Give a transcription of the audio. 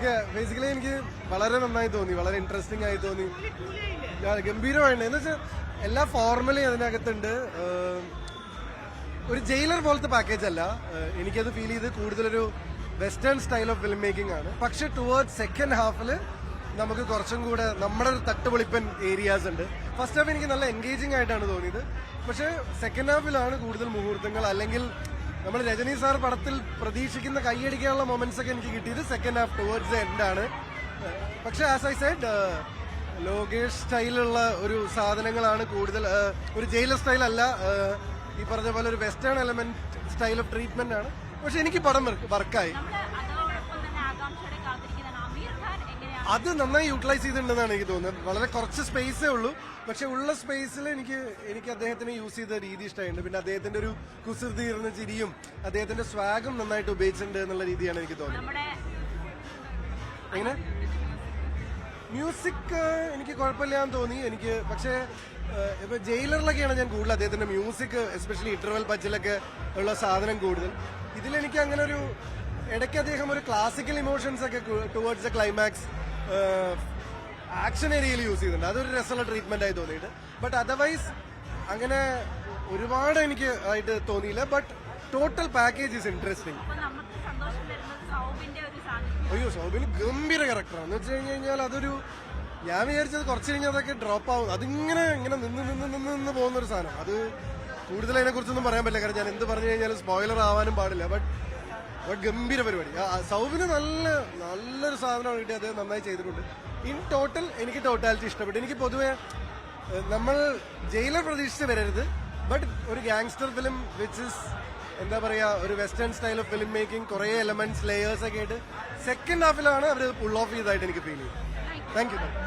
Okay, basically എനിക്ക് വളരെ നന്നായി തോന്നി, വളരെ ഇൻട്രസ്റ്റിംഗ് ആയി തോന്നി, ഗംഭീരമായിട്ട്. എന്ന് വെച്ചാൽ എല്ലാ ഫോർമലി അതിനകത്തുണ്ട്. ഒരു ജയിലർ പോലത്തെ പാക്കേജ് അല്ല, എനിക്കത് ഫീൽ ചെയ്ത് കൂടുതലൊരു western style of film making ആണ്. പക്ഷെ ടുവേർഡ്സ് സെക്കൻഡ് ഹാഫിൽ നമുക്ക് കുറച്ചും കൂടെ നമ്മുടെ ഒരു തട്ടുപൊളിപ്പൻ ഏരിയാസ് ഉണ്ട്. ഫസ്റ്റ് ഹാഫ് എനിക്ക് നല്ല എൻഗേജിംഗ് ആയിട്ടാണ് തോന്നിയത്. പക്ഷെ സെക്കൻഡ് ഹാഫിലാണ് കൂടുതൽ മുഹൂർത്തങ്ങൾ, അല്ലെങ്കിൽ നമ്മൾ രജനി സാർ പടത്തിൽ പ്രതീക്ഷിക്കുന്ന കൈയടിക്കാനുള്ള മൊമെന്റ്സ് ഒക്കെ എനിക്ക് കിട്ടിയത് second half towards the end ആണ്. പക്ഷെ ആസ് ഐ സെഡ്, ലോകേഷ് സ്റ്റൈലുള്ള ഒരു സാധനങ്ങളാണ് കൂടുതൽ, ഒരു ജയിലർ സ്റ്റൈൽ അല്ല. ഈ പറഞ്ഞ പോലെ ഒരു western element style of treatment ആണ്. പക്ഷെ എനിക്ക് പടം വർക്കായി. അത് നന്നായി യൂട്ടിലൈസ് ചെയ്തിട്ടുണ്ടെന്നാണ് എനിക്ക് തോന്നുന്നത്. വളരെ കുറച്ച് സ്പേസേ ഉള്ളൂ, പക്ഷെ ഉള്ള സ്പേസിൽ എനിക്ക് അദ്ദേഹത്തിന് യൂസ് ചെയ്ത രീതി ഇഷ്ടമായിട്ടുണ്ട്. പിന്നെ അദ്ദേഹത്തിന്റെ ഒരു കുസൃതിയിരുന്ന ചിരിയും അദ്ദേഹത്തിന്റെ സ്വാഗും നന്നായിട്ട് ഉപയോഗിച്ചിട്ടുണ്ട് എന്നുള്ള രീതിയാണ് എനിക്ക് തോന്നുന്നത്. എങ്ങനെ മ്യൂസിക് എനിക്ക് കുഴപ്പമില്ലാന്ന് തോന്നി എനിക്ക്. പക്ഷേ ഇപ്പൊ ജയിലറിലൊക്കെയാണ് ഞാൻ കൂടുതൽ അദ്ദേഹത്തിന്റെ മ്യൂസിക്, എസ്പെഷ്യലി ഇന്റർവെൽ പച്ചിലൊക്കെ ഉള്ള സാധനം കൂടുതൽ. ഇതിലെനിക്ക് അങ്ങനെ ഒരു ഇടയ്ക്ക് അദ്ദേഹം ഒരു ക്ലാസിക്കൽ ഇമോഷൻസ് ഒക്കെ ടുവേർഡ്സ് ദ ക്ലൈമാക്സ് ആക്ഷൻ ഏരിയയിൽ യൂസ് ചെയ്തിട്ടുണ്ട്. അതൊരു രസമുള്ള ട്രീറ്റ്മെന്റ് ആയി തോന്നിയിട്ട്. ബട്ട് അതർവൈസ് അങ്ങനെ ഒരുപാട് എനിക്ക് ആയിട്ട് തോന്നിയില്ല. But total package is interesting. അയ്യോ, സൗബിന് ഗംഭീര ക്യാരക്ടറാണ്. എന്ന് വെച്ച് കഴിഞ്ഞാൽ അതൊരു, ഞാൻ വിചാരിച്ചത് കുറച്ച് കഴിഞ്ഞാൽ അതൊക്കെ ഡ്രോപ്പ് ആവും. അതിങ്ങനെ നിന്ന് പോകുന്ന ഒരു സാധനം. അത് കൂടുതൽ അതിനെ കുറിച്ചൊന്നും പറയാൻ പറ്റില്ല, കാരണം ഞാൻ എന്ത് പറഞ്ഞു കഴിഞ്ഞാലും സ്പോയിലർ ആവാനും പാടില്ല. ബട്ട് ഗംഭീര പരിപാടി. സൗബിന് നല്ലൊരു സാധനമാണ് കിട്ടി. അത് നന്നായി ചെയ്തിട്ടുണ്ട്. ഇൻ ടോട്ടൽ എനിക്ക് ടോട്ടാലിറ്റി ഇഷ്ടപ്പെട്ടു. എനിക്ക് പൊതുവെ നമ്മൾ ജയിലർ പ്രതീക്ഷിച്ച് വരരുത്, ബട്ട് ഒരു ഗാങ്സ്റ്റർ ഫിലിം വിച്ച് ഇസ് എന്താ പറയാ, ഒരു western style of film making, കുറെ എലമെന്റ്സ്, ലേയേഴ്സ് ഒക്കെ ആയിട്ട് സെക്കൻഡ് ഹാഫിലാണ് അവർ പുൾ ഓഫ് ചെയ്തതായിട്ട് എനിക്ക് ഫീൽ ചെയ്തു. Thank you.